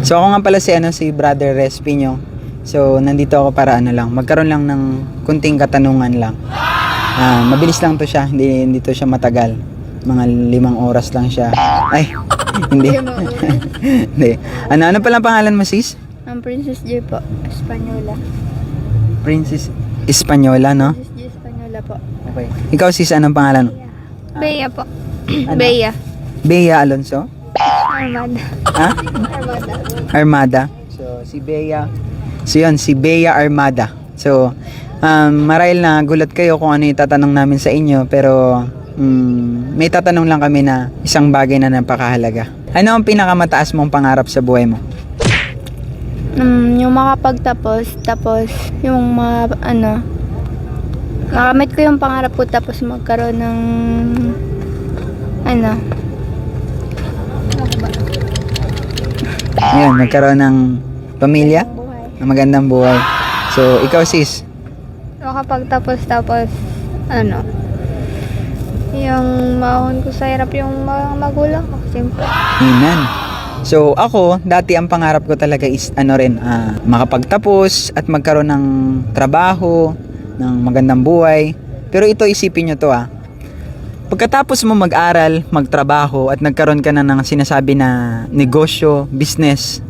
So ako nga pala si Brother Respino. So nandito ako para magkaroon lang ng kunting katanungan lang. Mabilis lang to siya, hindi to siya matagal. Mga 5 oras lang siya. Ay, hindi. Hindi. Ano pala pangalan mo, sis? Ang Princess J po, Espanyola. Princess Espanyola, no? Princess J Espanyola po. Okay. Ikaw, sis, anong pangalan mo? Bea po. Ano? Bea. Bea Alonso? Armada. Ha? Armada. Armada. So, si Bea. So, yun, si Bea Armada. So, marahil na gulat kayo kung ano yung tatanong namin sa inyo, pero may tatanong lang kami na isang bagay na napakahalaga. Ano ang pinakamataas mong pangarap sa buhay mo? Yung makapagtapos, tapos yung makamit ko yung pangarap ko, tapos magkaroon ng Yun, nagkaroon ng pamilya? buhay. Na magandang buhay. So, ikaw, sis? Makapagtapos, tapos yung mahon ko sa hirap yung mga magulang ko, siyempre. Amen. So, ako, dati ang pangarap ko talaga is makapagtapos at magkaroon ng trabaho, ng magandang buhay. Pero ito, isipin nyo to Pagkatapos mo mag-aral, magtrabaho at nagkaroon ka na ng sinasabi na negosyo, business.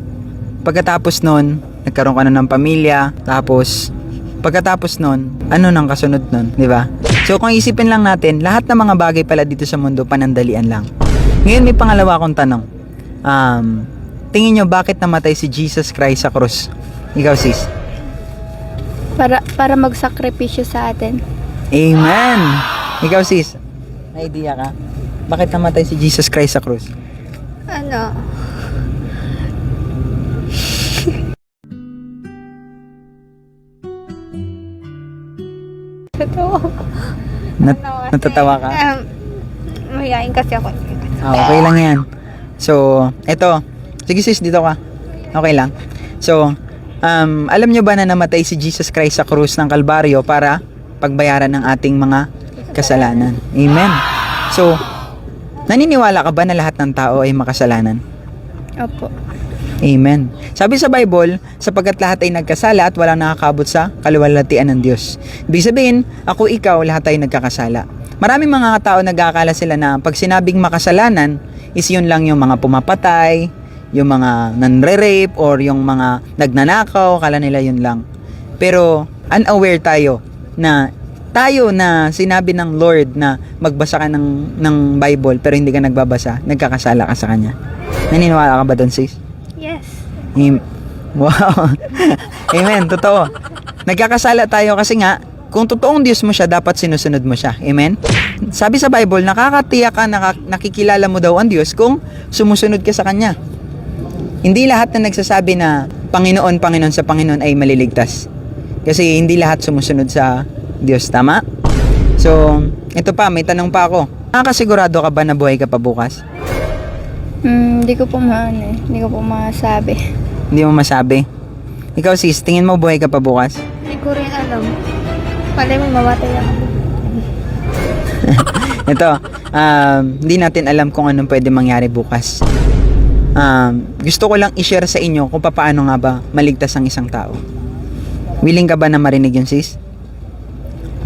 Pagkatapos nun, nagkaroon ka na ng pamilya, tapos pagkatapos nun, ano nang kasunod nun, di ba? So kung isipin lang natin, lahat ng mga bagay pala dito sa mundo panandalian lang. Ngayon may pangalawa akong tanong. Tingin nyo bakit namatay si Jesus Christ sa krus? Ikaw, sis? Para magsakripisyo sa atin. Amen! Ikaw, sis? May idea ka? Bakit namatay si Jesus Christ sa krus? Totoo. Natatawa ka? Mahihain kasi ako. Okay lang yan. So, eto. Sige sis, dito ka. Okay lang. So, alam nyo ba na namatay si Jesus Christ sa krus ng Kalbaryo para pagbayaran ng ating mga kasalanan? Amen. So, naniniwala ka ba na lahat ng tao ay makasalanan? Opo. Amen. Sabi sa Bible, sapagkat lahat ay nagkasala at walang nakakabot sa kaluwalhatian ng Diyos. Ibig sabihin, ako, ikaw, lahat ay nagkakasala. Maraming mga tao nag-aakala sila na pag sinabing makasalanan, is yun lang yung mga pumapatay, yung mga nanre-rape, or yung mga nagnanakaw, kala nila yun lang. Pero, unaware tayo na sinabi ng Lord na magbasa ka ng Bible pero hindi ka nagbabasa, nagkakasala ka sa Kanya. Naniniwala ka ba doon, sis? Yes. Wow. Amen, totoo. Nagkakasala tayo kasi nga, kung totoong Diyos mo siya, dapat sinusunod mo siya. Amen? Sabi sa Bible, nakakatiyak ka, nakikilala mo daw ang Diyos kung sumusunod ka sa Kanya. Hindi lahat na nagsasabi na Panginoon, Panginoon sa Panginoon ay maliligtas. Kasi hindi lahat sumusunod sa Diyos, tama? So, ito pa, may tanong pa ako. Nakakasigurado ka ba na buhay ka pa bukas? Hindi ko po masabi. Hindi mo masabi? Ikaw, sis, tingin mo buhay ka pa bukas? Hindi ko rin alam. Palay mo mamatay ako. Ito, hindi natin alam kung anong pwede mangyari bukas. Gusto ko lang i-share sa inyo kung paano nga ba maligtas ang isang tao. Willing ka ba na marinig yun, sis?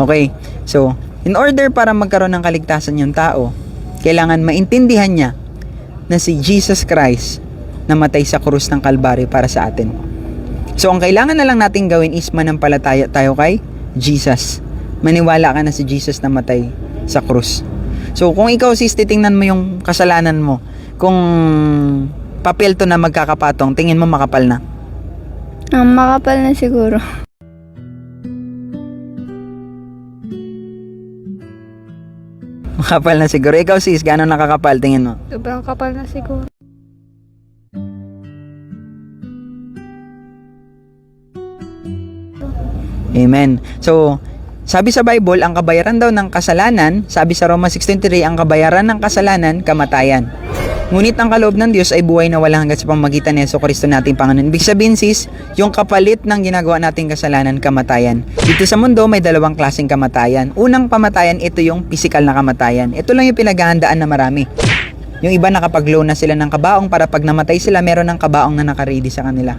Okay, so, in order para magkaroon ng kaligtasan yung tao, kailangan maintindihan niya na si Jesus Christ namatay sa krus ng Kalbaryo para sa atin. So, ang kailangan na lang natin gawin is manampalataya tayo kay Jesus. Maniwala ka na si Jesus namatay sa krus. So, kung ikaw, sis, titingnan mo yung kasalanan mo, kung papel to na magkakapatong, tingin mo makapal na? Makapal na siguro. Makapal na siguro. Ikaw, sis, gano'ng nakakapal? Tingin mo. Sobrang kapal na siguro. Amen. So, sabi sa Bible, ang kabayaran daw ng kasalanan, sabi sa Roma 16:3, ang kabayaran ng kasalanan, kamatayan. Ngunit ang kaloob ng Diyos ay buhay na walang hanggan sa pamamagitan ni Jesucristo nating Panginoon. Ibig sabihin, sis, yung kapalit ng ginagawa nating kasalanan, kamatayan. Dito sa mundo, may dalawang klaseng kamatayan. Unang kamatayan, ito yung physical na kamatayan. Ito lang yung pinaghahandaan na marami. Yung iba nakapag-loan na sila ng kabaong para pag namatay sila, meron ng kabaong na nakaready sa kanila.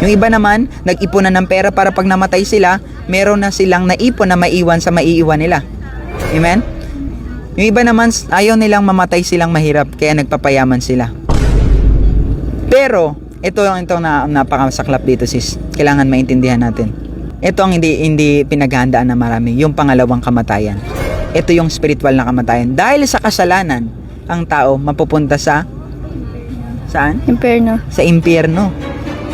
Yung iba naman, nag-ipon na ng pera para pag namatay sila, meron na silang naipon na maiiwan sa maiiwan nila. Amen? Yung iba naman, ayaw nilang mamatay silang mahirap, kaya nagpapayaman sila. Pero, ito na napakasaklap dito sis. Kailangan maintindihan natin. Ito ang hindi pinaghahandaan na marami, yung pangalawang kamatayan. Ito yung spiritual na kamatayan. Dahil sa kasalanan, ang tao mapupunta sa saan? Imperno. Sa impyerno.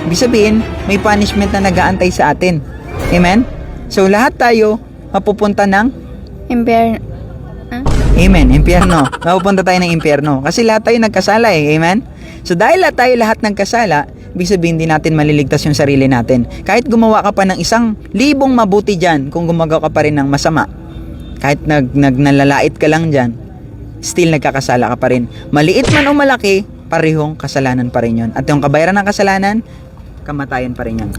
Ibig sabihin, may punishment na nag-aantay sa atin. Amen? So, lahat tayo mapupunta ng Imperno. Amen, impyerno. Mapupunta tayo ng impyerno. Kasi lahat tayo nagkasala eh. Amen? So, dahil lahat nagkasala, ibig sabihin hindi natin maliligtas yung sarili natin. Kahit gumawa ka pa ng 1,000 mabuti dyan, kung gumagawa ka pa rin ng masama, kahit nalalait ka lang dyan, still nagkakasala ka pa rin. Maliit man o malaki, parehong kasalanan pa rin yun. At yung kabayaran ng kasalanan, kamatayan pa rin yun.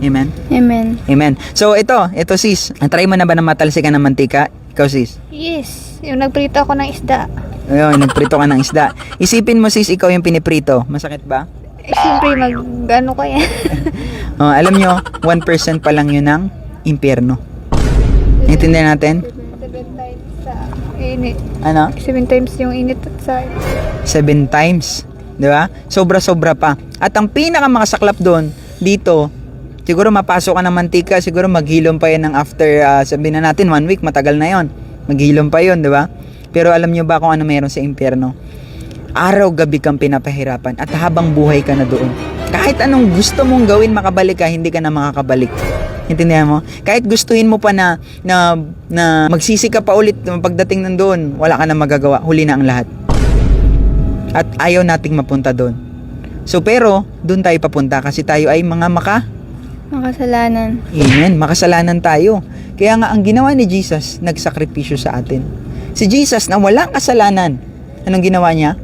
Amen? Amen. Amen. So ito sis, try mo na ba na matalsikan ng mantika? Ikaw sis. Yes. Yung nagprito ako ng isda. Ayun, nagprito ka ng isda. Isipin mo sis, ikaw yung piniprito. Masakit ba? Siyempre, ano ko yan. Alam nyo, 1% pa lang yun ng impyerno. Intindihan natin? 7 times sa init. Ano? 7 times yung init at sa 7 times. Di ba? Sobra-sobra pa. At ang pinakamakasaklap doon, dito, siguro mapasok ka ng mantika, siguro maghilom pa yan ng after, sabihin na natin, 1 week, matagal na yon. Maghilom pa yon, di ba? Pero alam nyo ba kung ano meron sa impyerno? Araw-gabi kang pinapahirapan at habang buhay ka na doon. Kahit anong gusto mong gawin makabalik ka, hindi ka na makakabalik. Intindihan mo? Kahit gustuhin mo pa na magsisi ka pa ulit pagdating nandoon, wala ka na magagawa. Huli na ang lahat. At ayaw nating mapunta doon. So pero, doon tayo papunta kasi tayo ay mga makasalanan. Amen. Makasalanan tayo. Kaya nga ang ginawa ni Jesus, nagsakripisyo sa atin. Si Jesus na walang kasalanan, anong ginawa niya?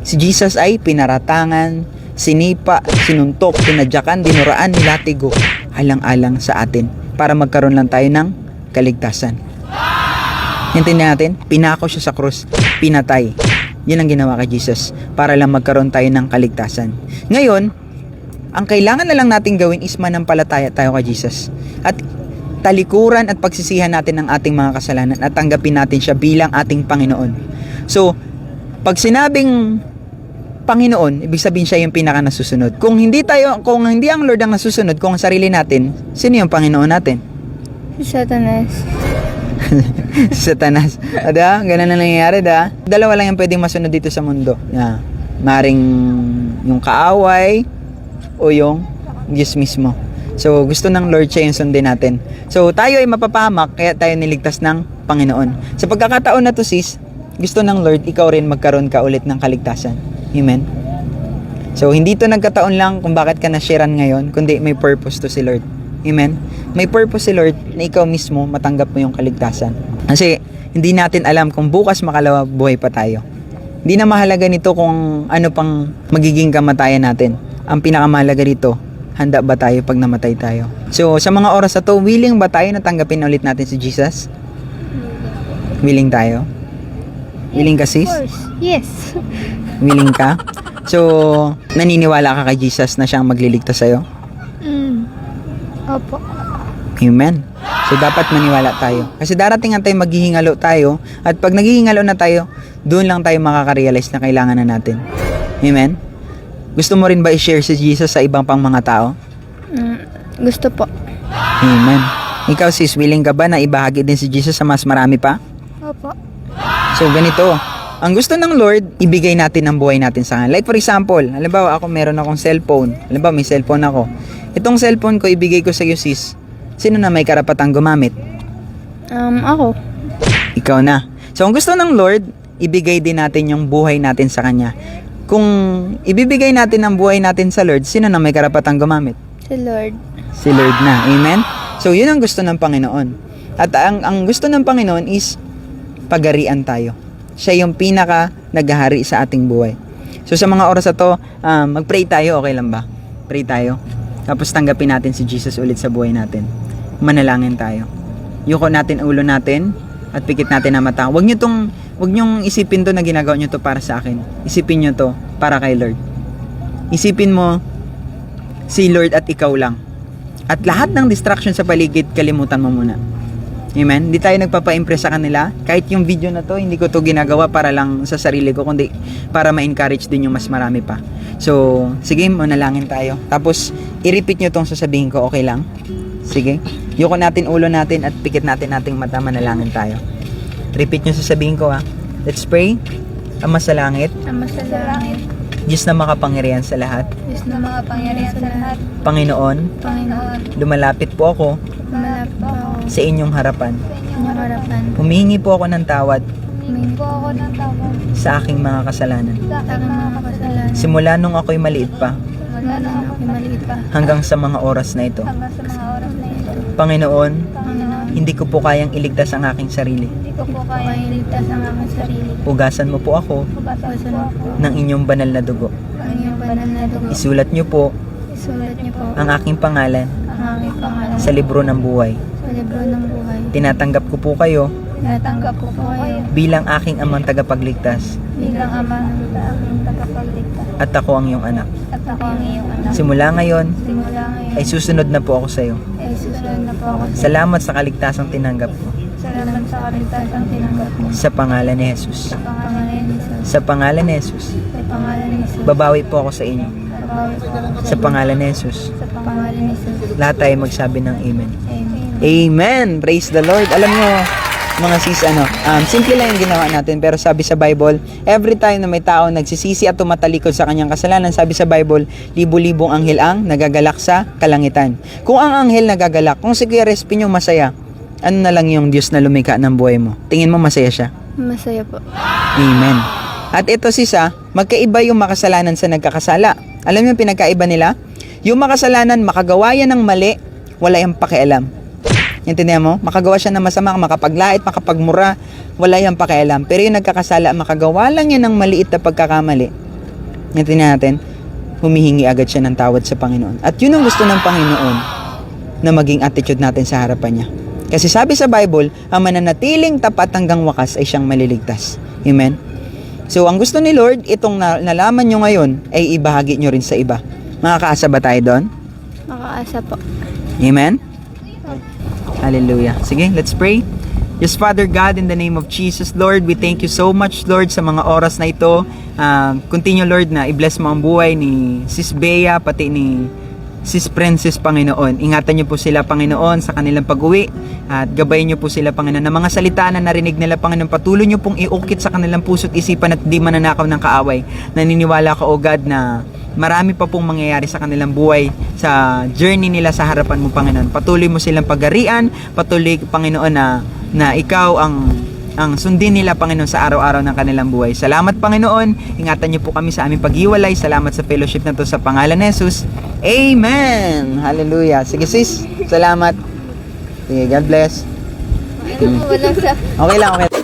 Si Jesus ay pinaratangan, sinipa, sinuntok, pinadyakan, dinuraan, nilatigo, alang-alang sa atin para magkaroon lang tayo ng kaligtasan. Intindihan natin? Pinako siya sa krus, pinatay. Yan ang ginawa kay Jesus para lang magkaroon tayo ng kaligtasan. Ngayon, ang kailangan na lang natin gawin is manampalataya tayo kay Jesus. At talikuran at pagsisihan natin ang ating mga kasalanan at tanggapin natin siya bilang ating Panginoon. So, pag sinabing Panginoon, ibig sabihin siya yung pinaka nasusunod. Kung hindi ang Lord ang nasusunod, kung ang sarili natin, sino yung Panginoon natin? Si Satanas. Si Satanas. Ada, ganun na nangyayari, da. Dalawa lang yung pwedeng masunod dito sa mundo. Maring yung kaaway o yung Diyos mismo. So, gusto ng Lord siya yung sundin natin. So, tayo ay mapapahamak, kaya tayo niligtas ng Panginoon. Sa pagkakataon na to sis, gusto ng Lord, ikaw rin magkaroon ka ulit ng kaligtasan. Amen? So, hindi to nagkataon lang kung bakit ka na-sharean ngayon, kundi may purpose to si Lord. Amen? May purpose si Lord na ikaw mismo matanggap mo yung kaligtasan. Kasi, hindi natin alam kung bukas makalawa buhay pa tayo. Hindi na mahalaga nito kung ano pang magiging kamatayan natin. Ang pinakamahalaga dito, handa ba tayo pag namatay tayo? So, sa mga oras na to, willing ba tayo na tanggapin ulit natin si Jesus? Willing tayo? Willing ka sis? Of course. Yes. Willing ka? So, naniniwala ka kay Jesus na siyang magliligtas sa'yo? Opo. Amen. So, dapat maniwala tayo. Kasi darating ang time maghihingalo tayo at pag naghihingalo na tayo, doon lang tayo makaka-realize na kailangan na natin. Amen? Gusto mo rin ba i-share si Jesus sa ibang pang mga tao? Gusto po. Amen. Ikaw sis, willing ka ba na ibahagi din si Jesus sa mas marami pa? Opo. So ganito, ang gusto ng Lord, ibigay natin ang buhay natin sa Kanya. Like for example, halimbawa ako meron akong cellphone. Halimbawa may cellphone ako. Itong cellphone ko, ibigay ko sa iyo sis. Sino na may karapatang gumamit? Ako. Ikaw na. So ang gusto ng Lord, ibigay din natin yung buhay natin sa Kanya. Kung ibibigay natin ang buhay natin sa Lord, sino na may karapatang gumamit? Si Lord. Si Lord na. Amen? So, yun ang gusto ng Panginoon. At ang gusto ng Panginoon is pagarian tayo. Siya yung pinaka naghahari sa ating buhay. So, sa mga oras na to, mag-pray tayo. Okay lang ba? Pray tayo. Tapos tanggapin natin si Jesus ulit sa buhay natin. Manalangin tayo. Yuko natin ulo natin at pikit natin ang mata. Huwag nyo tong Huwag nyong isipin to na ginagawa nyo to para sa akin. Isipin nyo to para kay Lord. Isipin mo si Lord at ikaw lang. At lahat ng distraction sa paligid, kalimutan mo muna. Amen? Hindi tayo nagpapa-impress sa kanila. Kahit yung video na to, hindi ko to ginagawa para lang sa sarili ko, kundi para ma-encourage din yung mas marami pa. So, sige, manalangin tayo. Tapos, i-repeat nyo tong sasabihin ko, okay lang? Sige. Yuko natin ulo natin at pikit natin ating mata, manalangin tayo. Repeat nyo sasabihin ko ha. Let's pray. Ama sa langit, Ama sa langit, Diyos na makapangyarihan sa lahat. Diyos na makapangyarihan sa lahat. Panginoon, Panginoon, lumalapit po ako lumalapit po ako sa inyong harapan. sa inyong harapan. Humihingi po ako ng tawad Humingi po ako ng tawad sa aking mga kasalanan. sa aking mga kasalanan. Simula nung ako'y maliit pa Mula na ako'y maliit pa hanggang sa mga oras na ito. hanggang sa mga oras na ito. Panginoon, Panginoon, hindi ko po kayang iligtas ang aking sarili. hindi ko po kaya iligtas ang aking sarili. Hugasan mo po ako Hugasan po ako ng inyong banal na dugo. ang iyong banal na dugo. Isulat niyo po Isulat niyo po ang aking pangalan ang aking pangalan sa libro ng buhay. sa libro ng buhay. Tinatanggap ko po kayo Tinatanggap ko po kayo bilang aking amang tagapagligtas bilang ama ng aking tagapagligtas. at ako ang iyong anak. At ako ang iyong anak. Simula ngayon Simula ngayon ay susunod na po ako sa iyo. ay susunod na po ako sa Salamat sa kaligtasang tinanggap ko. salamat sa kaligtasan tinanggap mo. Sa pangalan ni Jesus. Sa pangalan ni Jesus. Sa pangalan ni Jesus. Sa pangalan ni Jesus. Babawi po ako sa inyo. Babawi po ako Sa pangalan ni Jesus. sa pangalan ni Jesus. Lahat tayo magsabi ng Amen. Amen. Amen! Praise the Lord! Alam nyo, mga sis, simple lang yung ginawa natin, pero sabi sa Bible, every time na may tao nagsisisi at tumatalikod sa kanyang kasalanan, sabi sa Bible, libo-libong anghel ang nagagalak sa kalangitan. Kung ang anghel nagagalak, kung si Kuya Respinyo masaya, ano na lang yung Diyos na lumikha ng buhay mo? Tingin mo masaya siya? Masaya po. Amen. At ito sis, magkaiba yung makasalanan sa nagkakasala. Alam niyo yung pinagkaiba nila? Yung makasalanan, makagawa yan ng mali, wala yung pakialam. Intindihan mo? Makagawa siya ng masama, makapaglait, makapagmura, wala yung pakialam. Pero yung nagkakasala, makagawa lang yan ng maliit na pagkakamali. Intindihan natin? Humihingi agad siya ng tawad sa Panginoon. At yun ang gusto ng Panginoon na maging attitude natin sa harapan niya. Kasi sabi sa Bible, ang mananatiling tapat hanggang wakas ay siyang maliligtas. Amen? So, ang gusto ni Lord, itong nalaman nyo ngayon, ay ibahagi nyo rin sa iba. Makakaasa ba tayo doon? Makaasa po. Amen? Hallelujah. Sige, let's pray. Yes, Father God, in the name of Jesus, Lord, we thank you so much, Lord, sa mga oras na ito. Continue, Lord, na i-bless mo ang buhay ni Sis Bea, pati ni Sis Princess, Panginoon. Ingatan niyo po sila, Panginoon, sa kanilang pag-uwi. At gabayin niyo po sila, Panginoon, na mga salita na narinig nila, Panginoon. Patuloy niyo pong iukit sa kanilang puso't isipan at di mananakaw ng kaaway. Naniniwala ka, O God, na marami pa pong mangyayari sa kanilang buhay, sa journey nila sa harapan mo, Panginoon. Patuloy mo silang pagarian, patuloy, Panginoon, na ikaw ang sundin nila, Panginoon, sa araw-araw ng kanilang buhay. Salamat, Panginoon. Ingatan niyo po kami sa aming paghiwalay. Salamat sa fellowship na to sa pangalan ni Jesus. Amen! Hallelujah. Sige sis, salamat. Sige, God bless. Walang sa Okay lang, okay.